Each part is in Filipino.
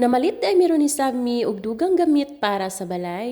Namalit ay meron ni Sammy og dugang gamit para sa balay.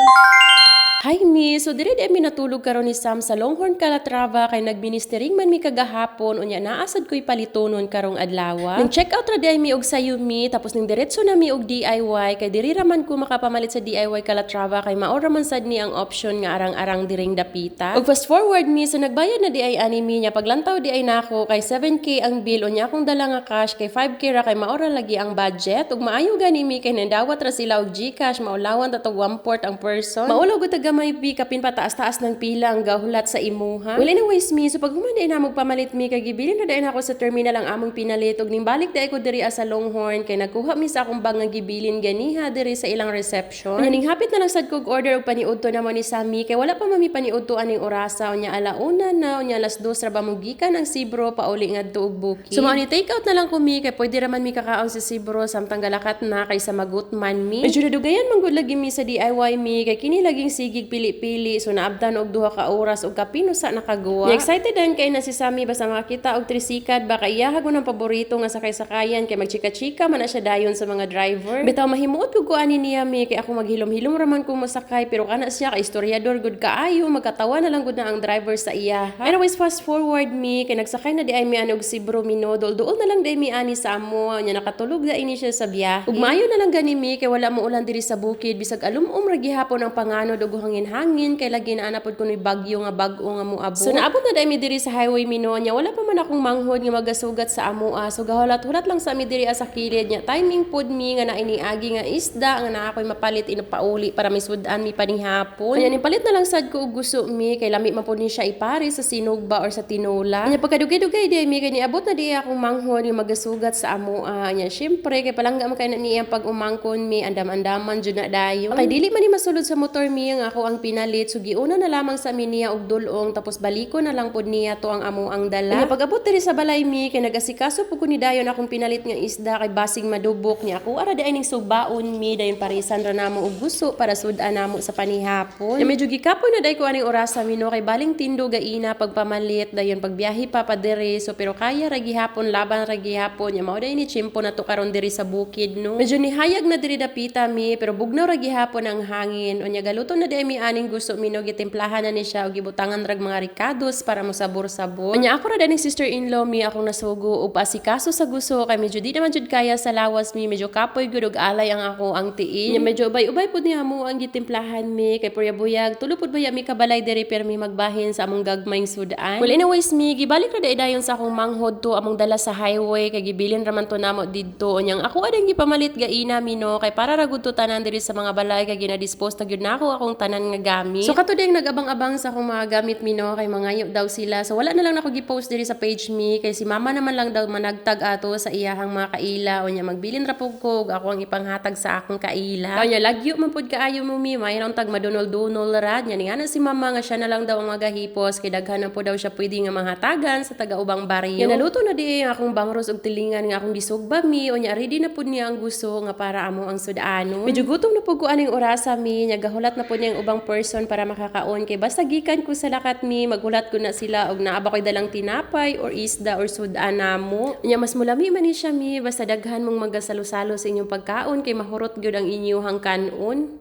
Hi mi, so diri di mi natulog karon ni Sam sa Longhorn Calatrava kay nagministering man mi kagahapon unya naasad ko'y palitonon karong adlaw. Nang check out ra di mi og sayo mi tapos ning diretso na mi og DIY kay diri ra man ko makapamalit sa DIY Calatrava kay mao ra man sad ni ang option nga arang-arang diring dapita. Og fast forward mi so nagbayad na di ay ani mi nya paglantaw di ay nako kay 7k ang bill unya akong dala nga cash kay 5k ra kay mao ra lagi ang budget ug maayo gani mi kay nandawat ra sila og GCash maulawan ta tog 1/4 ang person. Maulaw gud may kapin pataas-taas ng pila ang gahulat sa imuha. Well anyways mi, so pag humanday na magpamalit mi kay gibilin na dayon ako sa terminal ang among pinalit ug ning balik daay ko diri sa Longhorn kay nagkuha mi sa akong bag nga gibilin ganiha diri sa ilang reception. Ning hapit na lang sad kog order og paniudto na mo ni Sammy kay wala pa mami paniudto aning orasa unya alauna na unya alas 2 ra ba mugikan ang Sibro pauli ngadto og Bukid. So mao ni take out na lang ko mi kay pwede ra man mi kakaon sa Sibro samtang galakat na kay sa Magutman mi. Medyo nadugayan man gud lagi mi sa DIY mi kay kini laging sige pili-pili so naabdan og duha ka oras og kapino sa nakagawa. Excited dan kay na si Sammy basta makakita og trisikad baka iyahag mo ng paborito nga sakay-sakayan kay magchika-chika man na siya dayon sa mga driver. Bitaw mahimuot ko ani niya mi kay ako maghilom-hilom ra man ko masakay pero kana siya kay istoryador gud kaayo magkatawa na lang gud na ang driver sa iya. Anyways fast forward mi kay nagsakay na di ay mi og Sibro Minodol duol na lang di mi ani sa amo nya nakatulog da ini siya sa biyahe. Ug maayo na lang gani mi kay wala mo ulan diri sa bukid bisag alum-um ra gihapon ang panganod ug hangin kay lagi na anapod ko ni bagyo nga bag-o nga moabot. So naabot na dai mi diri sa highway Minonya wala pa man akong manghod nga magasugat sa amoa. So gahulat-hulat lang sa mi diri sa kilid nya timing pod mi nga nainiagi nga isda nga naa koy mapalit inapauli para misud-an mi panihapon. Nya nipalit na lang sad ko og guso mi kay lami man pod ni siya ipare sa sinugba or sa tinola. Nya pagkadugay-dugay di mi kay niabot na di akong manghod nga magasugat sa amoa. Nya syempre kay palangga man kay na niya pag umangkon mi andam-andaman jud na dayon. Kay dili man ni masulod sa motor mi nga ako ang pinalit so giuna na lamang sa niya og dulong tapos baliko na lang pod niya to ang amo ang dala. Kaya pag-abot diri sa balay mi kay nagasikaso pud ko ni dayon akong pinalit nga isda kay basing madubok niya ako ara di ning subaon mi dayon parisan ra namo og guso para sud-an namo sa panihapon. Medyo gikapoy na day ko aning orasa mi no kay baling tindo gaina pagpamalit dayon pagbiyahe pa diri so pero kaya ra gihapon laban ra gihapon nya mao day ni chimpo na to karon diri sa bukid no. Medyo nihayag na diri dapita mi pero bugnaw ra gihapon ang hangin unya galuto na day mi aning gusto minog gitimplahan na ni siya og gibutangan rag mga ricados para mo sabor-sabor. Anya ako ra daning sister-in-law mi akong nasugo og pasikaso sa gusto kay medyo di naman jud kaya sa lawas mi medyo kapoy gud og alay ang ako ang tiin. Nya medyo ubay-ubay pud niya mo ang gitimplahan mi kay purya-buyag tulo pud baya mi kabalay diri pero mi magbahin sa among gagmayng sudan. Well anyways mi gibalik ra dayon sa akong manghod to among dala sa highway kay gibilin ra man to namo didto unyang ako adang gipamalit gaina mi no kay para ra gud to tanan diri sa mga balay kay gina-dispose ta gyud nako akong tanan nga gamit. So kato ding nagabang-abang sa akong mga gamit mi no kay mangayo daw sila. So wala na lang nako gi-post diri sa page mi kay si mama naman lang daw managtag ato sa iyahang mga kaila unya magbilin ra pug ko ako ang ipanghatag sa akong kaila. Unya lagyo man pud kaayo mo mi mayroon tag madunol-dunol ra nya ning ana si mama nga siya na lang daw ang magahipos kay daghan na po daw siya pwede nga manghatagan sa taga-ubang baryo. Nya naluto na di ang akong bangros ug tilingan nga akong gisugba mi unya ready na pud niya ang gusto nga para amo ang sudano. Medyo gutom na pud ko aning orasa mi nya gahulat na pud niya ang ubang person para makakaon kay basta gikan ko sa lakat mi magulat ko na sila og naaba koy dalang tinapay or isda or sudan namo. Nya mas mulami man ni siya mi basta daghan mong magasalusalo sa inyong pagkaon kay mahurot gyud ang inyong kanon.